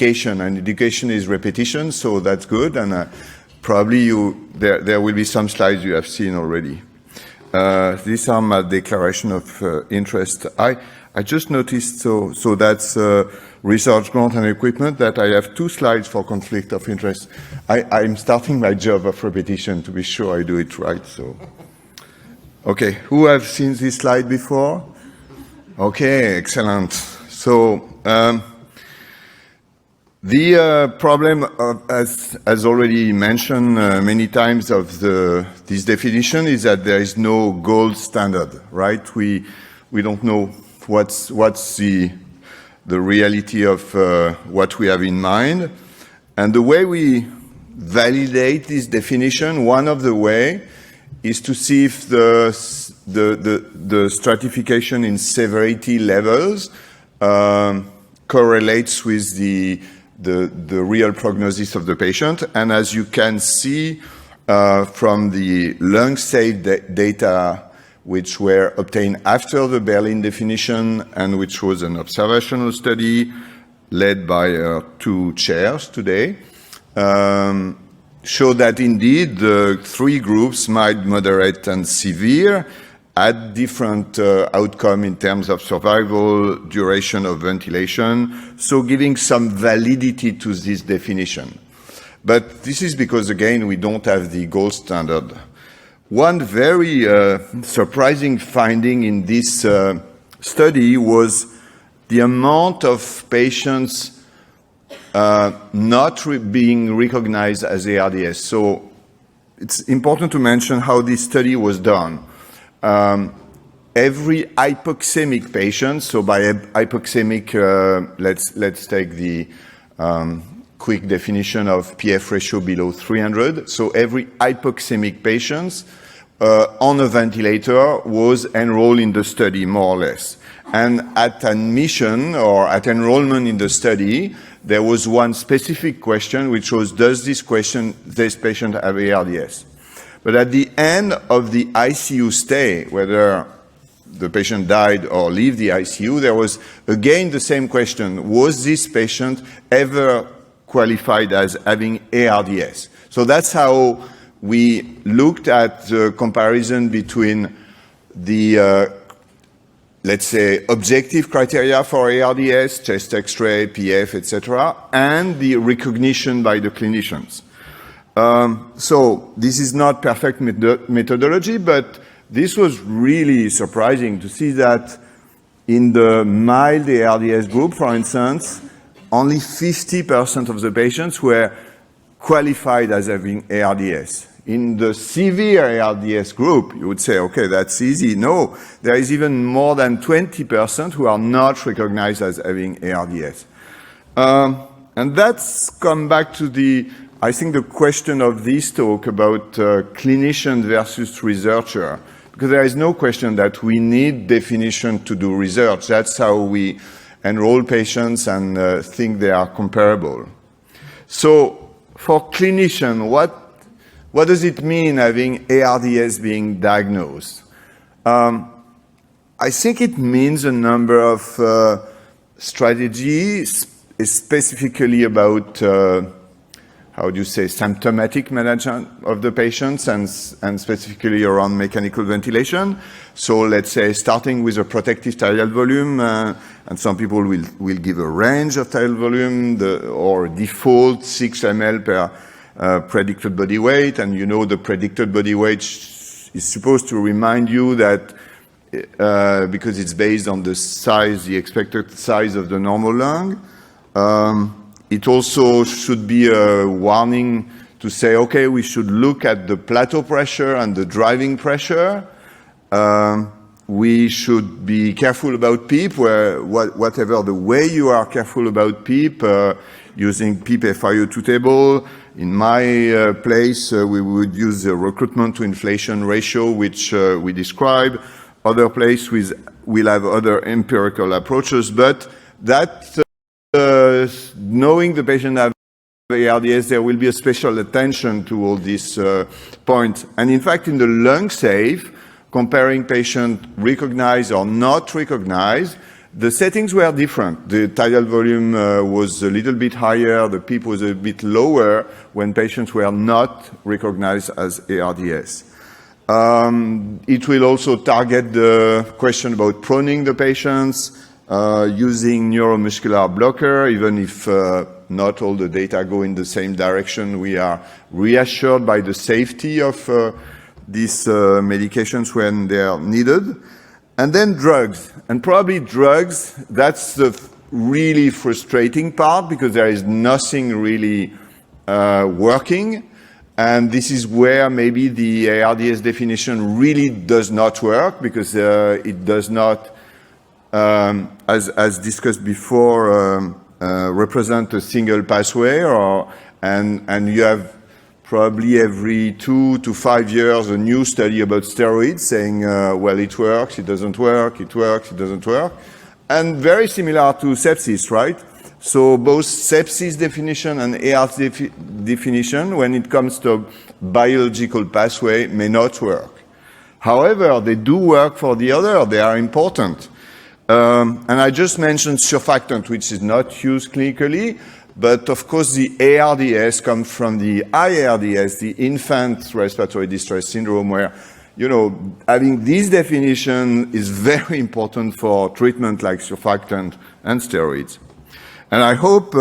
education, and education is repetition, so that's good, and probably there will be some slides you have seen already. These are my declaration of interest. I just noticed, so that's research grant and equipment, that I have 2 slides for conflict of interest. I'm starting my job of repetition to be sure I do it right, so. Okay, who have seen this slide before? Okay, excellent. So, the problem, as already mentioned many times of this definition, is that there is no gold standard, right? We don't know what's the reality of what we have in mind. And the way we validate this definition, one of the way is to see if the stratification in severity levels correlates with the real prognosis of the patient. And as you can see from the lung safe data, which were obtained after the Berlin definition and which was an observational study led by 2 chairs today, show that indeed the 3 groups, mild, moderate, and severe, had different outcome in terms of survival, duration of ventilation, so giving some validity to this definition. But this is because, again, we don't have the gold standard. One very surprising finding in this study was the amount of patients not being recognized as ARDS. So it's important to mention how this study was done. Every hypoxemic patient, so by hypoxemic, let's take the quick definition of PF ratio below 300. So every hypoxemic patient on a ventilator was enrolled in the study, more or less. And at admission or at enrollment in the study, there was one specific question, which was, does this patient have ARDS? But at the end of the ICU stay, whether the patient died or left the ICU, there was again the same question, was this patient ever qualified as having ARDS? So that's how we looked at the comparison between the, let's say, objective criteria for ARDS, chest X-ray, PF, etc., and the recognition by the clinicians. So this is not perfect methodology, but this was really surprising to see that in the mild ARDS group, for instance, only 50% of the patients were qualified as having ARDS. In the severe ARDS group, you would say, okay, that's easy. No, there is even more than 20% who are not recognized as having ARDS. And that's come back to I think the question of this talk about clinician versus researcher, because there is no question that we need definition to do research. That's how we enroll patients and think they are comparable. So for clinician, what does it mean having ARDS being diagnosed? I think it means a number of strategies, specifically about, how do you say, symptomatic management of the patients and specifically around mechanical ventilation. So let's say starting with a protective tidal volume, and some people will give a range of tidal volume, or default 6 ml per predicted body weight, and you know the predicted body weight is supposed to remind you that because it's based on the size, the expected size of the normal lung. It also should be a warning to say, okay, we should look at the plateau pressure and the driving pressure. We should be careful about PEEP, whatever the way you are careful about PEEP, using PEEP FiO2 table. In my place, we would use the recruitment to inflation ratio, which we describe. Other places will have other empirical approaches, but that knowing the patient have ARDS, there will be a special attention to all these points. And in fact, in the lung safe, comparing patient recognized or not recognized, The settings were different. The tidal volume was a little bit higher, the PEEP was a bit lower when patients were not recognized as ARDS. It will also target the question about proning the patients, using neuromuscular blocker, even if not all the data go in the same direction. We are reassured by the safety of these medications when they are needed. And then drugs. And probably drugs, that's the really frustrating part because there is nothing really working. And this is where maybe the ARDS definition really does not work because it does not, as discussed before, represent a single pathway, and you have probably every 2 to 5 years a new study about steroids saying, well, it works, it doesn't work, it works, it doesn't work. And very similar to sepsis, right? So both sepsis definition and ARDS definition, when it comes to biological pathway, may not work. However, they do work for the other, they are important. And I just mentioned surfactant, which is not used clinically, but of course the ARDS comes from the IRDS, the infant respiratory distress syndrome, where, you know, having this definition is very important for treatment like surfactant and steroids. And I hope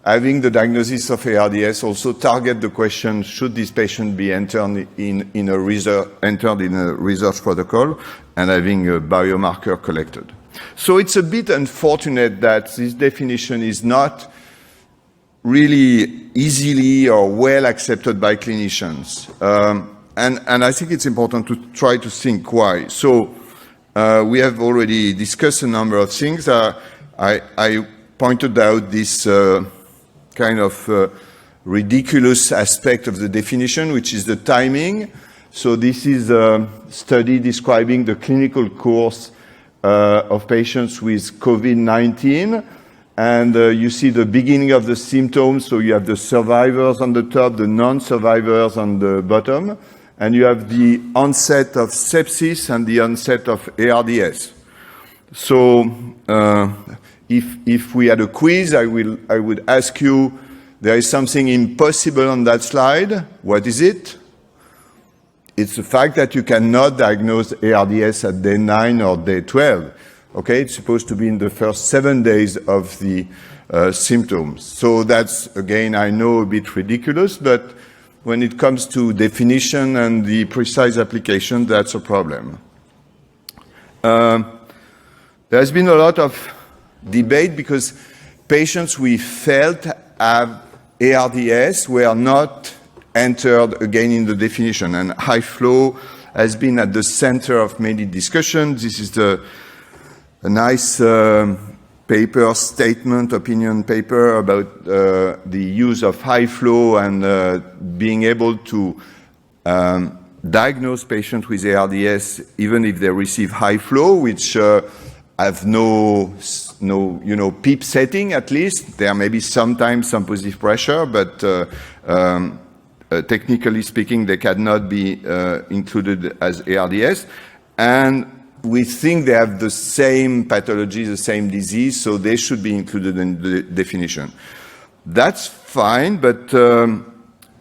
having the diagnosis of ARDS also target the question, should this patient be entered in a research protocol and having a biomarker collected. So it's a bit unfortunate that this definition is not really easily or well accepted by clinicians. And I think it's important to try to think why. So we have already discussed a number of things. I pointed out this kind of ridiculous aspect of the definition, which is the timing. So this is a study describing the clinical course of patients with COVID-19. And you see the beginning of the symptoms. So you have the survivors on the top, the non-survivors on the bottom. And you have the onset of sepsis and the onset of ARDS. So if we had a quiz, I would ask you, there is something impossible on that slide. What is it? It's the fact that you cannot diagnose ARDS at day 9 or day 12. Okay, it's supposed to be in the first 7 days of the symptoms. So that's, again, I know a bit ridiculous, but when it comes to definition and the precise application, that's a problem. There's been a lot of debate because patients we felt have ARDS were not entered again in the definition, and high flow has been at the center of many discussions. This is a nice paper, statement, opinion paper about the use of high flow and being able to diagnose patients with ARDS even if they receive high flow, which have no PEEP setting at least. There may be sometimes some positive pressure, but technically speaking, they cannot be included as ARDS. And we think they have the same pathology, the same disease, so they should be included in the definition. That's fine, but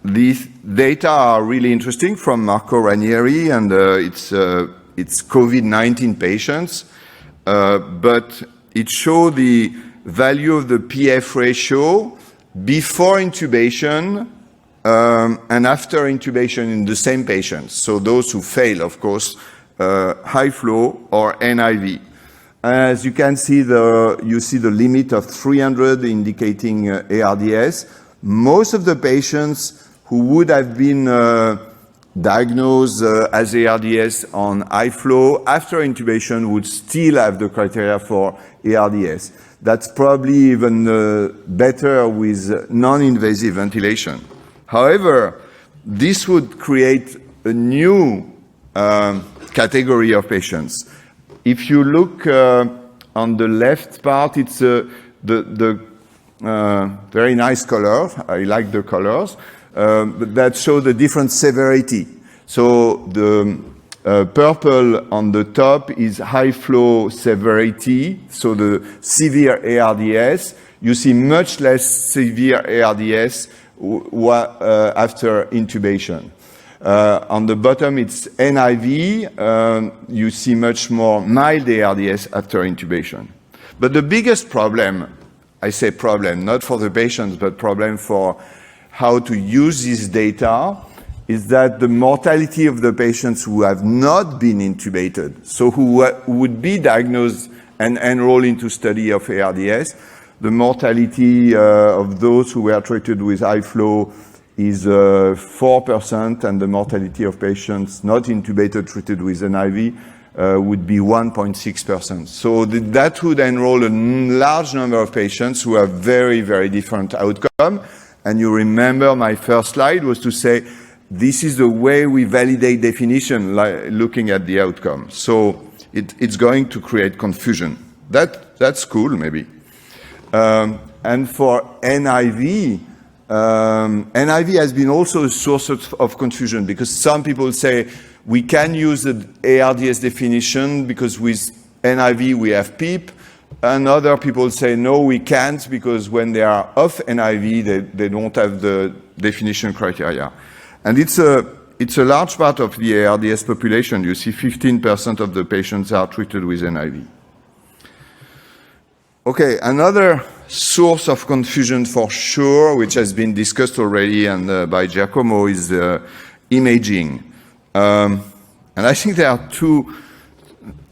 these data are really interesting from Marco Ranieri, and it's COVID-19 patients, but it shows the value of the PF ratio before intubation and after intubation in the same patients. So those who fail, of course, high flow or NIV. As you can see, you see the limit of 300 indicating ARDS. Most of the patients who would have been diagnosed as ARDS on high flow after intubation would still have the criteria for ARDS. That's probably even better with non-invasive ventilation. However, this would create a new category of patients. If you look on the left part, it's the very nice colors. I like the colors, but that show the different severity. So the Purple on the top is high flow severity, so the severe ARDS. You see much less severe ARDS after intubation. On the bottom, it's NIV. You see much more mild ARDS after intubation. But the biggest problem, I say problem, not for the patients, but problem for how to use this data, is that the mortality of the patients who have not been intubated, so who would be diagnosed and enrolled into study of ARDS, the mortality of those who were treated with high flow is 4%, and the mortality of patients not intubated treated with an IV would be 1.6%. So that would enroll a large number of patients who have very, very different outcome. And you remember my first slide was to say, this is the way we validate definition, looking at the outcome. So it's going to create confusion. That's cool, maybe. And for NIV, NIV has been also a source of confusion, because some people say we can use the ARDS definition because with NIV we have PEEP, and other people say no, we can't, because when they are off NIV they don't have the definition criteria. And it's a large part of the ARDS population. You see 15% of the patients are treated with NIV. Okay, another source of confusion for sure, which has been discussed already and by Giacomo, is imaging. And I think there are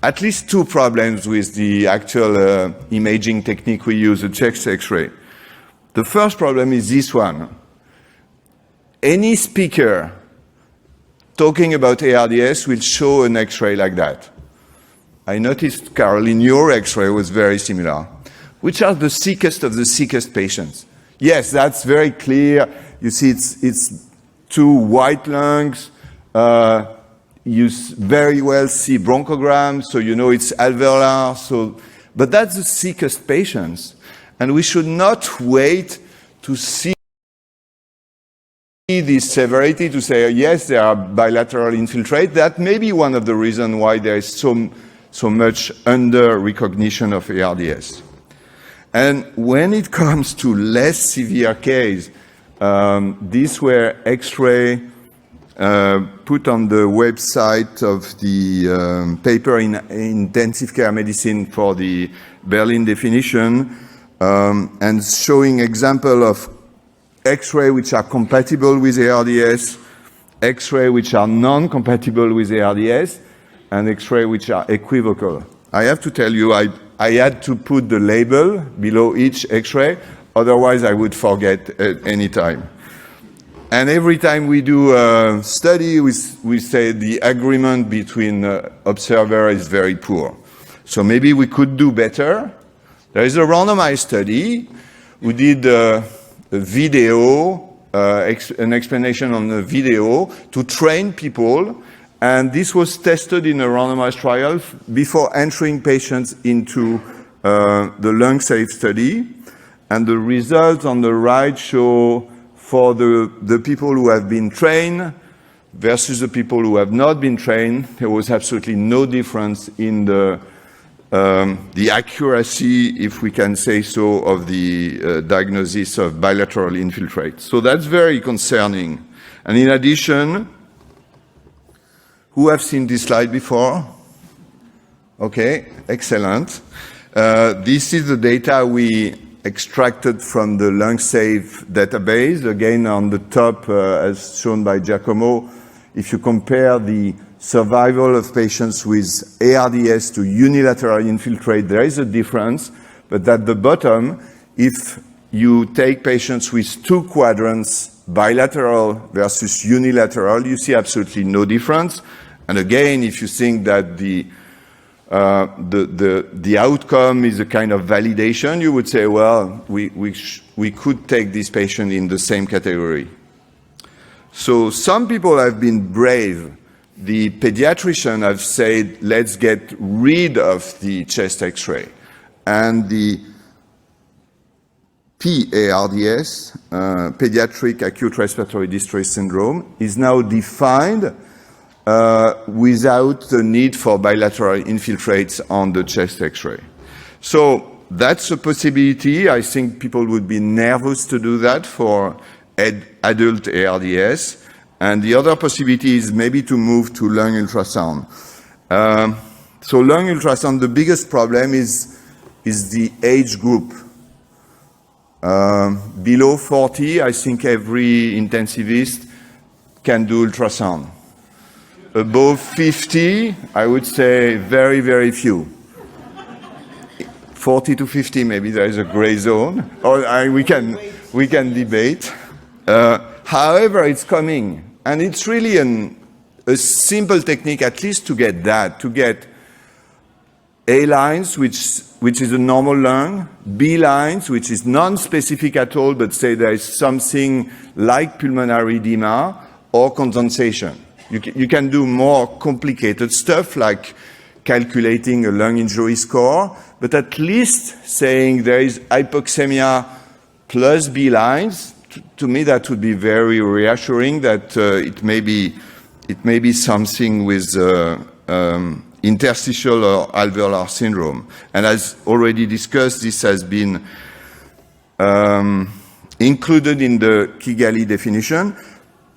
at least two problems with the actual imaging technique we use, the chest X-ray. The first problem is this one. Any speaker talking about ARDS will show an X-ray like that. I noticed, Caroline, your X-ray was very similar. Which are the sickest of the sickest patients? Yes, that's very clear. You see it's two white lungs. You very well see bronchogram, so you know it's alveolar. But that's the sickest patients. And we should not wait to see this severity to say, yes, there are bilateral infiltrate. That may be one of the reasons why there is so much under recognition of ARDS. And when it comes to less severe case, these were X-ray put on the website of the paper in intensive care medicine for the Berlin definition, and showing example of X-ray which are compatible with ARDS, X-ray which are non-compatible with ARDS, and X-ray which are equivocal. I have to tell you, I had to put the label below each X-ray, otherwise I would forget at any time. And every time we do a study, we say the agreement between observer is very poor. So maybe we could do better. There is a randomized study. We did a video, an explanation on the video to train people. And this was tested in a randomized trial before entering patients into the lung safe study. And the results on the right show for the people who have been trained versus the people who have not been trained, there was absolutely no difference in the accuracy, if we can say so, of the diagnosis of bilateral infiltrate. So that's very concerning. And in addition, who have seen this slide before? Okay, excellent. This is the data we extracted from the LungSafe database. Again, on the top, as shown by Giacomo, if you compare the survival of patients with ARDS to unilateral infiltrate, there is a difference. But at the bottom, if you take patients with two quadrants, bilateral versus unilateral, you see absolutely no difference. And again, if you think that the outcome is a kind of validation, you would say, well, we could take this patient in the same category. So some people have been brave. The pediatrician have said, let's get rid of the chest X-ray. And the PARDS, pediatric acute respiratory distress syndrome, is now defined without the need for bilateral infiltrates on the chest X-ray. So that's a possibility. I think people would be nervous to do that for adult ARDS. And the other possibility is maybe to move to lung ultrasound. So lung ultrasound, the biggest problem is the age group. Below 40, I think every intensivist can do ultrasound. Above 50, I would say very, very few. 40 to 50, maybe there is a gray zone, or we can debate. However, it's coming, and it's really a simple technique, at least to get that, to get A lines, which is a normal lung, B lines, which is non-specific at all, but say there is something like pulmonary edema or condensation. You can do more complicated stuff like calculating a lung injury score, but at least saying there is hypoxemia plus B lines, to me that would be very reassuring that it may be something with interstitial or alveolar syndrome. And as already discussed, this has been included in the Kigali definition,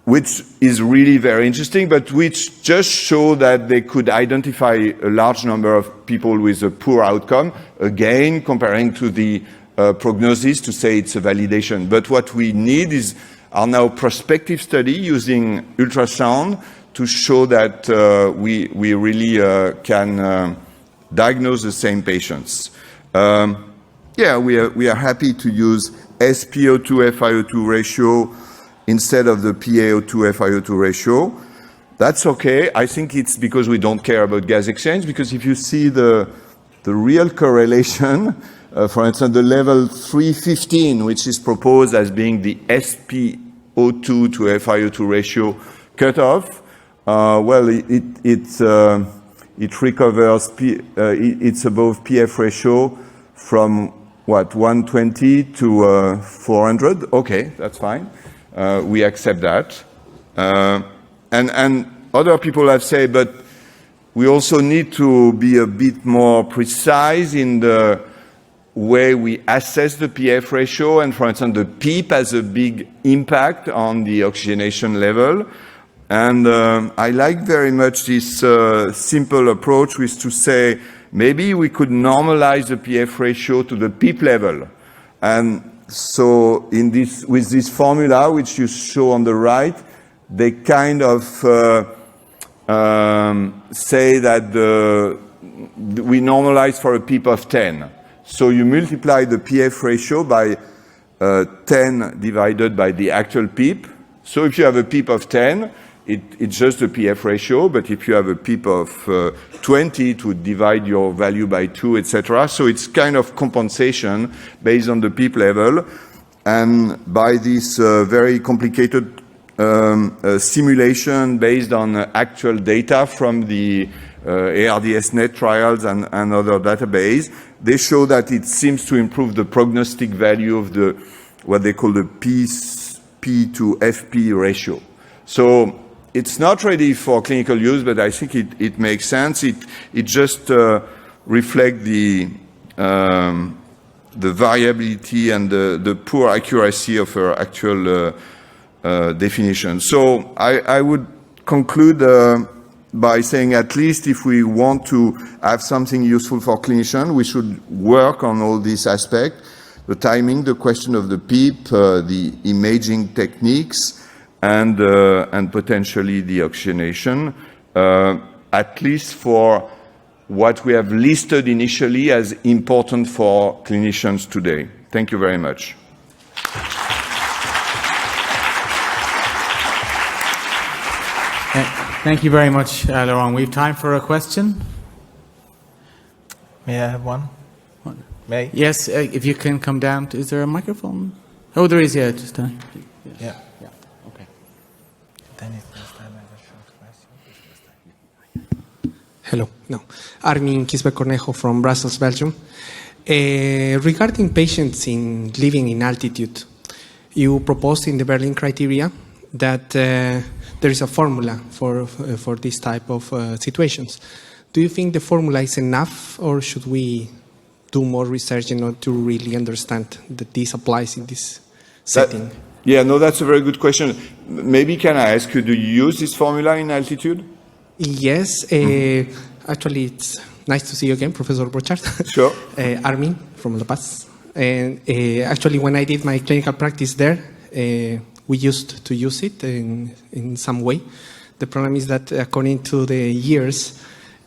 which is really very interesting, but which just show that they could identify a large number of people with a poor outcome, again, comparing to the prognosis to say it's a validation. But what we need are now prospective study using ultrasound to show that we really can diagnose the same patients. Yeah, we are happy to use SpO2 FiO2 ratio instead of the PaO2 FiO2 ratio. That's okay. I think it's because we don't care about gas exchange, because if you see the real correlation, for instance, the level 315, which is proposed as being the SpO2 to FiO2 ratio cutoff, well, it recovers, it's above PF ratio from, what, 120 to 400? Okay, that's fine. We accept that. And other people have said, but we also need to be a bit more precise in the way we assess the PF ratio. And for instance, the PEEP has a big impact on the oxygenation level. And I like very much this simple approach, which is to say, maybe we could normalize the PF ratio to the PEEP level. And so with this formula, which you show on the right, they kind of say that we normalize for a PEEP of 10. So you multiply the PF ratio by 10 divided by the actual PEEP. So if you have a PEEP of 10, it's just the PF ratio, but if you have a PEEP of 20, it would divide your value by 2, etc. So it's kind of compensation based on the PEEP level. And by this very complicated simulation based on actual data from the ARDS-NET trials and other database, they show that it seems to improve the prognostic value of what they call the P to FP ratio. So it's not ready for clinical use, but I think it makes sense. It just reflects the variability and the poor accuracy of our actual definition. So I would conclude by saying, at least if we want to have something useful for clinicians, we should work on all these aspects: the timing, the question of the PEEP, the imaging techniques, and potentially the oxygenation, at least for what we have listed initially as important for clinicians today. Thank you very much. Thank you very much, Laurent. We have time for a question. May I have one? May? Yes, if you can come down. Is there a microphone? Oh, there is, yeah. Just yeah. Okay. Then it's this time I have a short question. Hello. No. Armin Kisbe-Cornejo from Brussels, Belgium. Regarding patients living in altitude, you proposed in the Berlin criteria that there is a formula for this type of situations. Do you think the formula is enough, or should we do more research in order to really understand that this applies in this setting? Yeah, no, that's a very good question. Maybe can I ask you, do you use this formula in altitude? Yes, actually it's nice to see you again, Professor Brochard. Sure. Armin from La Paz. And actually when I did my clinical practice there, we used to use it in some way. The problem is that according to the years,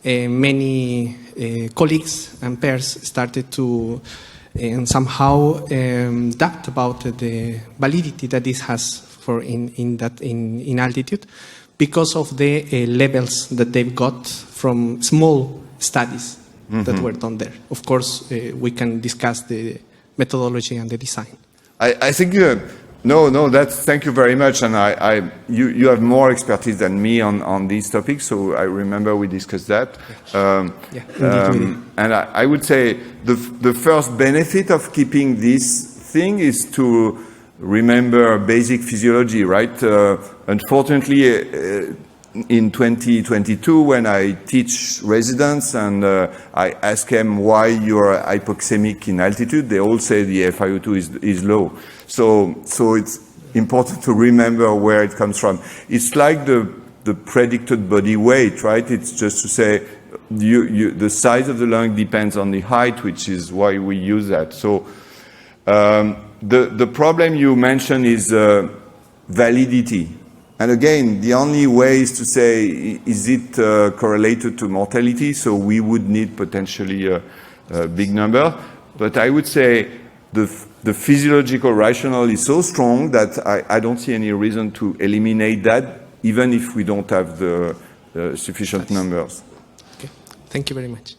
many colleagues and peers started to somehow doubt about the validity that this has for in altitude, because of the levels that they've got from small studies that were done there. Of course, we can discuss the methodology and the design. I think thank you very much, and you have more expertise than me on these topics, so I remember we discussed that. And I would say the first benefit of keeping this thing is to remember basic physiology, right? Unfortunately, in 2022, when I teach residents and I ask them why you're hypoxemic in altitude, they all say the FiO2 is low. So it's important to remember where it comes from. It's like the predicted body weight, right? It's just to say the size of the lung depends on the height, which is why we use that. So the problem you mentioned is validity. And again, the only way is to say, is it correlated to mortality? So we would need potentially a big number. But I would say the physiological rationale is so strong that I don't see any reason to eliminate that, even if we don't have the sufficient numbers. Okay. Thank you very much.